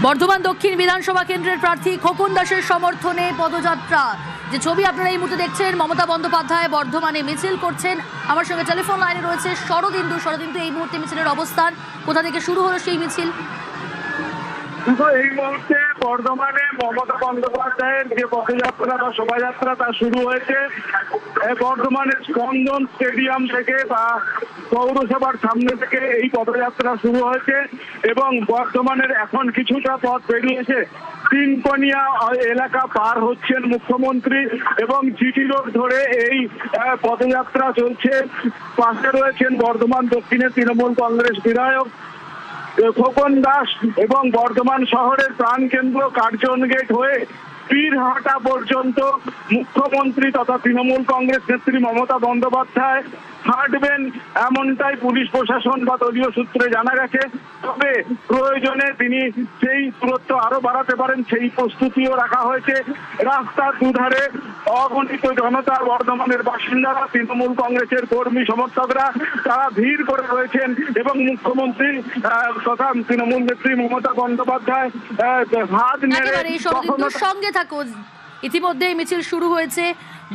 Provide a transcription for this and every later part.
বর্ধমান দক্ষিণ বিধানসভা কেন্দ্রের প্রার্থী খোকন দাসের সমর্থনে পদযাত্রা, যে ছবি আপনারা এই মুহূর্তে দেখছেন, মমতা বন্দ্যোপাধ্যায় বর্ধমানে মিছিল করছেন। আমার সঙ্গে টেলিফোন লাইনে রয়েছে শরদিন্দু। শরদিন্দু, এই মুহূর্তে মিছিলের অবস্থান, কোথা থেকে শুরু হলো সেই মিছিল? এই মুহূর্তে বর্ধমানে মমতা বন্দ্যোপাধ্যায়ের যে পদযাত্রা বা শোভাযাত্রা তা শুরু হয়েছে বর্ধমানের স্পন্দন স্টেডিয়াম থেকে বা পৌরসভার সামনে থেকে এই পদযাত্রা শুরু হয়েছে এবং বর্ধমানের এখন কিছুটা পথ বেরিয়েছে তিনকোনিয়া এলাকা পার হচ্ছেন মুখ্যমন্ত্রী এবং জিটি রোড ধরে এই পদযাত্রা চলছে। পাশে রয়েছেন বর্ধমান দক্ষিণের তৃণমূল কংগ্রেস বিধায়ক খোকন দাস এবং বর্ধমান শহরের প্রাণকেন্দ্র কার্জন গেট হয়ে বীরহাটা পর্যন্ত মুখ্যমন্ত্রী তথা তৃণমূল কংগ্রেস নেত্রী মমতা বন্দ্যোপাধ্যায় হাঁটবেন, এমনটাই পুলিশ প্রশাসন বা দলীয় সূত্রে জানা গেছে। তবে প্রয়োজনে তিনি সেই দূরত্ব আরো বাড়াতে পারেন, সেই প্রস্তুতিও রাখা হয়েছে। রাস্তার দুধারে অগণিত জনতা, বর্ধমানের বাসিন্দারা, তৃণমূল কংগ্রেসের কর্মী সমর্থকরা তারা ভিড় করে রয়েছেন এবং মুখ্যমন্ত্রী তথা তৃণমূল নেত্রী মমতা বন্দ্যোপাধ্যায় হাত নেড়ে সঙ্গে থাকো। ইতিমধ্যেই মিছিল শুরু হয়েছে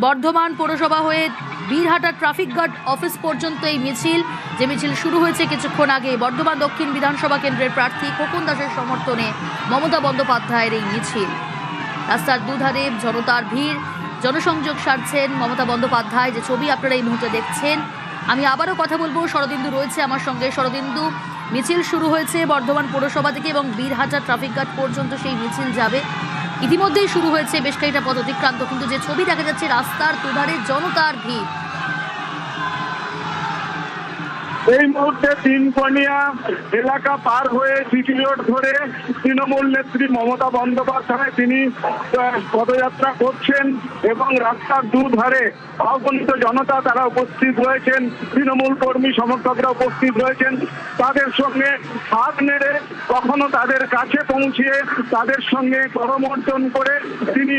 বর্ধমান পৌরসভা হয়ে বীরহাটা ট্রাফিক গার্ড অফিস পর্যন্ত। এই মিছিল, যে মিছিল শুরু হয়েছে কিছুক্ষণ আগে, বর্ধমান দক্ষিণ বিধানসভা কেন্দ্রের প্রার্থী খোকন দাসের সমর্থনে মমতা বন্দ্যোপাধ্যায়ের এই মিছিল। রাস্তার দুধারে জনতার ভিড়, জনসংযোগ সারছেন মমতা বন্দ্যোপাধ্যায়, যে ছবি আপনারা এই মুহূর্তে দেখছেন। আমি আবারও কথা বলবো, শরদিন্দু রয়েছে আমার সঙ্গে। শরদিন্দু, মিছিল শুরু হয়েছে বর্ধমান পৌরসভা থেকে এবং বীরহাটা ট্রাফিক গার্ড পর্যন্ত সেই মিছিল যাবে। ইতিমধ্যেই শুরু হয়েছে বেশ কয়েকটা পথ অতিক্রান্ত, কিন্তু যে ছবি দেখা যাচ্ছে রাস্তার দুধারে জনতার ভিড়। এই মুহূর্তে তিনকোনিয়া এলাকা পার হয়ে জিটি রোড ধরে তৃণমূল নেত্রী মমতা বন্দ্যোপাধ্যায় তিনি পদযাত্রা করছেন এবং রাস্তার দুধারে অগণিত জনতা তারা উপস্থিত রয়েছেন, তৃণমূল কর্মী সমর্থকরা উপস্থিত রয়েছেন। তাদের সঙ্গে হাত নেড়ে কখনো তাদের কাছে পৌঁছিয়ে তাদের সঙ্গে করমর্দন করে তিনি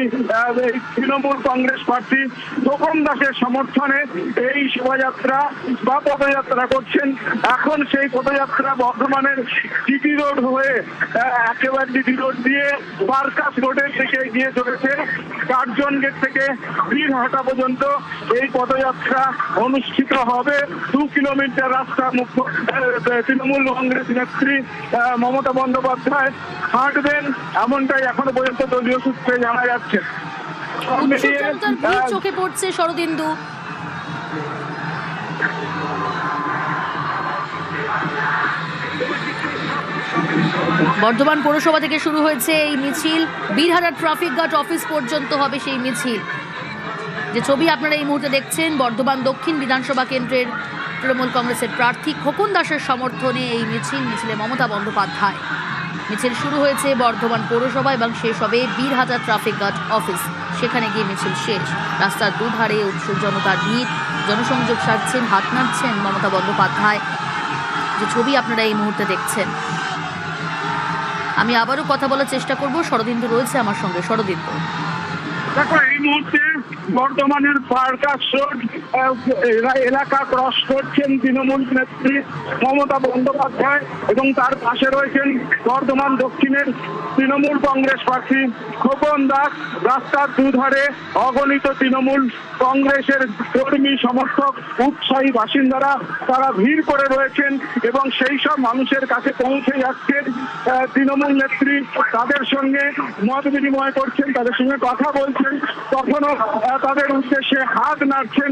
তৃণমূল কংগ্রেস প্রার্থী খোকন দাসের সমর্থনে এই শোভাযাত্রা বা পদযাত্রা করছেন। এখন সেই পদযাত্রা বর্ধমানের জিটি রোড হয়ে একেবারে জিটি রোড দিয়ে বারকাস রোডের দিকে গিয়ে চলেছে। কার্জন গেট থেকে বীরহাটা পর্যন্ত এই পদযাত্রা অনুষ্ঠিত হবে। 2 কিলোমিটার রাস্তা তৃণমূল কংগ্রেস নেত্রী মমতা বন্দ্যোপাধ্যায় হাঁটবেন, এমনটাই এখনো পর্যন্ত দলীয় সূত্রে জানা যাচ্ছে। চোখে পড়ছে শরদিন্দু। বর্ধমান পৌরসভা থেকে শুরু হয়েছে এই মিছিল, বীরহাটা ট্রাফিক গার্ড অফিস পর্যন্ত হবে সেই মিছিল। যে ছবি আপনারা এই মুহূর্তে দেখছেন, বর্ধমান দক্ষিণ বিধানসভা কেন্দ্রের তৃণমূল কংগ্রেসের প্রার্থী খোকন দাসের সমর্থনে এই মিছিলে মমতা বন্দ্যোপাধ্যায়। মিছিল শুরু হয়েছে বর্ধমান পৌরসভা এবং শেষ হবে বীরহাটা ট্রাফিক গার্ড অফিস, সেখানে গিয়ে মিছিল শেষ। রাস্তার দুধারে উৎসুক জনতার ভিড়, জনসংযোগ সারছেন, হাত নাড়ছেন মমতা বন্দ্যোপাধ্যায়, যে ছবি আপনারা এই মুহূর্তে দেখছেন। আমি আবারও কথা বলার চেষ্টা করব, শরদিন্দু রয়েছে আমার সঙ্গে। শরদিন্দু, দেখো, এই মুহূর্তে বর্ধমানের বারকাস রোড এলাকা ক্রস করছেন তৃণমূল নেত্রী মমতা বন্দ্যোপাধ্যায় এবং তার পাশে রয়েছেন বর্ধমান দক্ষিণের তৃণমূল কংগ্রেস প্রার্থী খোকন দাস। রাস্তার দুধারে অগণিত তৃণমূল কংগ্রেসের কর্মী সমর্থক, উৎসাহী বাসিন্দারা তারা ভিড় করে রয়েছেন এবং সেই সব মানুষের কাছে পৌঁছে যাচ্ছেন তৃণমূল নেত্রী। তাদের সঙ্গে মত বিনিময় করছেন, তাদের সঙ্গে কথা বলছেন, কখনো তাদের উদ্দেশ্যে হাত নাড়ছেন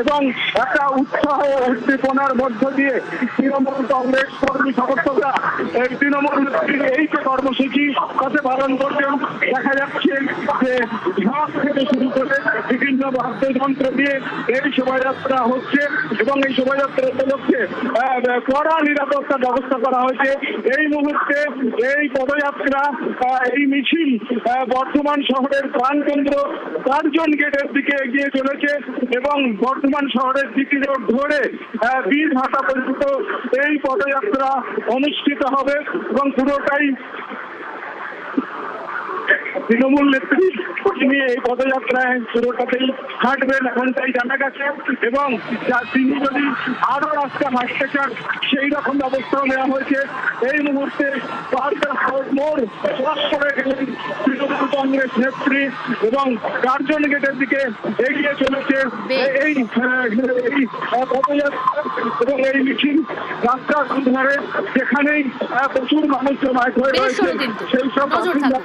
এবং একটা উৎসাহ উদ্দীপনার মধ্য দিয়ে তৃণমূল কংগ্রেস কর্মী সমর্থকরা তৃণমূল এই যে কর্মসূচি তাতে পালন করছেন। দেখা যাচ্ছে যে ঝাঁক থেকে শুরু করে বিভিন্ন বাদ্যযন্ত্র দিয়ে এই শোভাযাত্রা হচ্ছে এবং এই শোভাযাত্রা উপলক্ষে কড়া নিরাপত্তা ব্যবস্থা করা হয়েছে। এই মুহূর্তে এই পদযাত্রা, এই মিছিল বর্ধমান শহরের প্রাণকেন্দ্র কার্জন গেটের দিকে এগিয়ে চলেছে এবং বর্ধমান শহরের জিটি রোড ধরে বীরহাটা পর্যন্ত এই পদযাত্রা অনুষ্ঠিত হবে এবং পুরোটাই তৃণমূল নেত্রী তিনি এই পদযাত্রায় পুরোটাতেই হাঁটবেন এমনটাই জানা গেছে, এবং তিনি যদি আরো রাস্তা হাঁটতে চান সেই রকম ব্যবস্থাও নেওয়া হয়েছে। এই মুহূর্তে পার্কের মোড় ক্রস করে গেলেন তৃণমূল কংগ্রেস নেত্রী এবং কার্জন গেটের দিকে এগিয়ে চলেছে এই পদযাত্রা এবং এই মিছিল। রাস্তার ধারে যেখানেই প্রচুর মানুষ জমায়েত হয়ে বেশ রয়েছে হলো কিন্তু। সেই সব নজর থাকুক।